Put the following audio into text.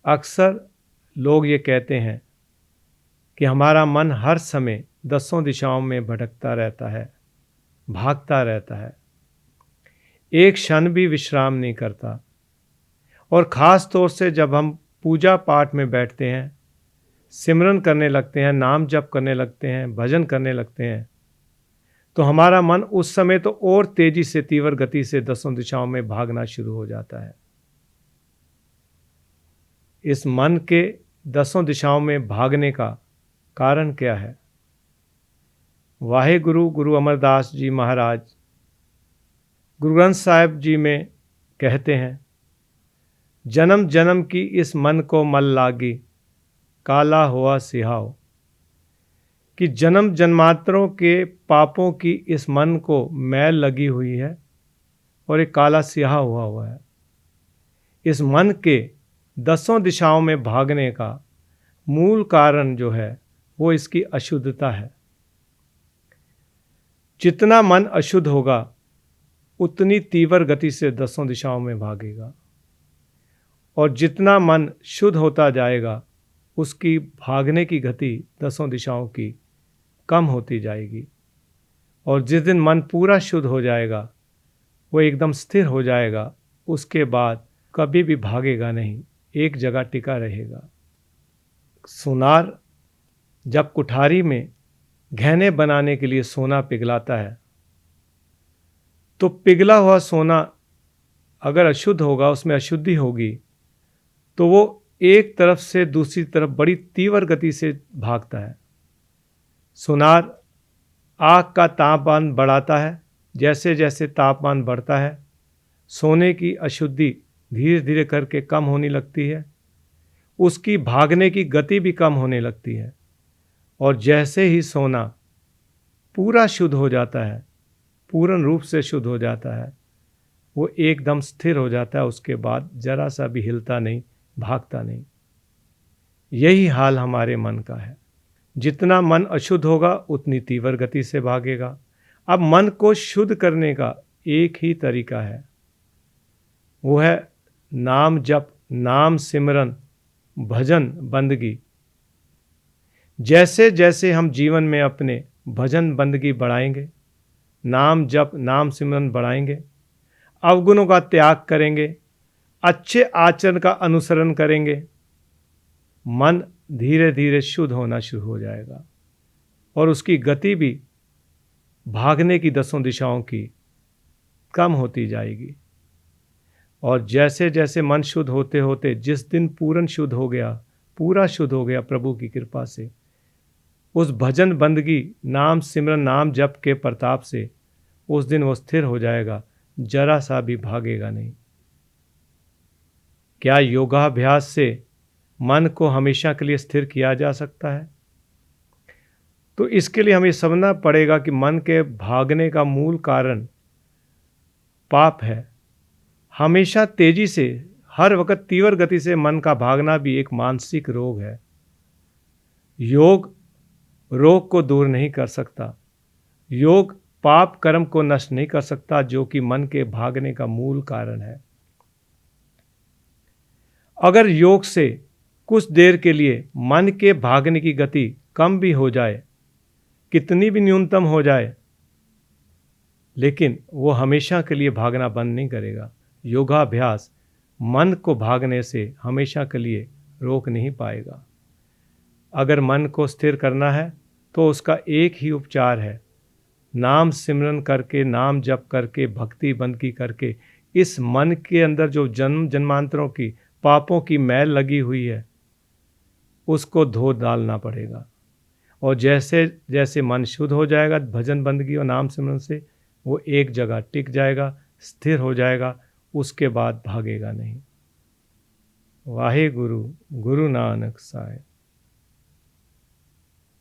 अक्सर लोग ये कहते हैं कि हमारा मन हर समय दसों दिशाओं में भटकता रहता है, भागता रहता है, एक क्षण भी विश्राम नहीं करता। और ख़ास तौर से जब हम पूजा पाठ में बैठते हैं, सिमरन करने लगते हैं, नाम जप करने लगते हैं, भजन करने लगते हैं, तो हमारा मन उस समय तो और तेजी से, तीव्र गति से दसों दिशाओं में भागना शुरू हो जाता है। इस मन के दसों दिशाओं में भागने का कारण क्या है? वाहेगुरु गुरु अमरदास जी महाराज गुरु ग्रंथ साहिब जी में कहते हैं, जन्म जन्म की इस मन को मल लागी, काला हुआ सिहाव। कि जन्म जन्मांतरों के पापों की इस मन को मैल लगी हुई है और एक काला सिहा हुआ है। इस मन के दसों दिशाओं में भागने का मूल कारण जो है वो इसकी अशुद्धता है। जितना मन अशुद्ध होगा उतनी तीव्र गति से दसों दिशाओं में भागेगा, और जितना मन शुद्ध होता जाएगा उसकी भागने की गति दसों दिशाओं की कम होती जाएगी। और जिस दिन मन पूरा शुद्ध हो जाएगा, वो एकदम स्थिर हो जाएगा, उसके बाद कभी भी भागेगा नहीं, एक जगह टिका रहेगा। सोनार जब कुठारी में गहने बनाने के लिए सोना पिघलाता है, तो पिघला हुआ सोना अगर अशुद्ध होगा, उसमें अशुद्धि होगी, तो वो एक तरफ से दूसरी तरफ बड़ी तीव्र गति से भागता है। सोनार आग का तापमान बढ़ाता है, जैसे जैसे तापमान बढ़ता है सोने की अशुद्धि धीरे धीरे करके कम होने लगती है, उसकी भागने की गति भी कम होने लगती है। और जैसे ही सोना पूरा शुद्ध हो जाता है, पूर्ण रूप से शुद्ध हो जाता है, वो एकदम स्थिर हो जाता है, उसके बाद जरा सा भी हिलता नहीं, भागता नहीं। यही हाल हमारे मन का है। जितना मन अशुद्ध होगा उतनी तीव्र गति से भागेगा। अब मन को शुद्ध करने का एक ही तरीका है, वो है नाम जप, नाम सिमरन, भजन बंदगी। जैसे जैसे हम जीवन में अपने भजन बंदगी बढ़ाएंगे, नाम जप नाम सिमरन बढ़ाएंगे, अवगुणों का त्याग करेंगे, अच्छे आचरण का अनुसरण करेंगे, मन धीरे धीरे शुद्ध होना शुरू हो जाएगा और उसकी गति भी भागने की दसों दिशाओं की कम होती जाएगी। और जैसे जैसे मन शुद्ध होते होते जिस दिन पूर्ण शुद्ध हो गया, पूरा शुद्ध हो गया प्रभु की कृपा से, उस भजन बंदगी नाम सिमरन नाम जप के प्रताप से उस दिन वो स्थिर हो जाएगा, जरा सा भी भागेगा नहीं। क्या योगाभ्यास से मन को हमेशा के लिए स्थिर किया जा सकता है? तो इसके लिए हमें समझना पड़ेगा कि मन के भागने का मूल कारण पाप है। हमेशा तेजी से, हर वक्त तीव्र गति से मन का भागना भी एक मानसिक रोग है। योग रोग को दूर नहीं कर सकता, योग पाप कर्म को नष्ट नहीं कर सकता, जो कि मन के भागने का मूल कारण है। अगर योग से कुछ देर के लिए मन के भागने की गति कम भी हो जाए, कितनी भी न्यूनतम हो जाए, लेकिन वो हमेशा के लिए भागना बंद नहीं करेगा। योगाभ्यास मन को भागने से हमेशा के लिए रोक नहीं पाएगा। अगर मन को स्थिर करना है तो उसका एक ही उपचार है, नाम सिमरन करके, नाम जप करके, भक्ति बंदगी करके इस मन के अंदर जो जन्म जन्मांतरों की पापों की मैल लगी हुई है उसको धो डालना पड़ेगा। और जैसे जैसे मन शुद्ध हो जाएगा भजन बंदगी और नाम सिमरन से, वो एक जगह टिक जाएगा, स्थिर हो जाएगा, उसके बाद भागेगा नहीं। वाहे गुरु गुरु नानक साहिब।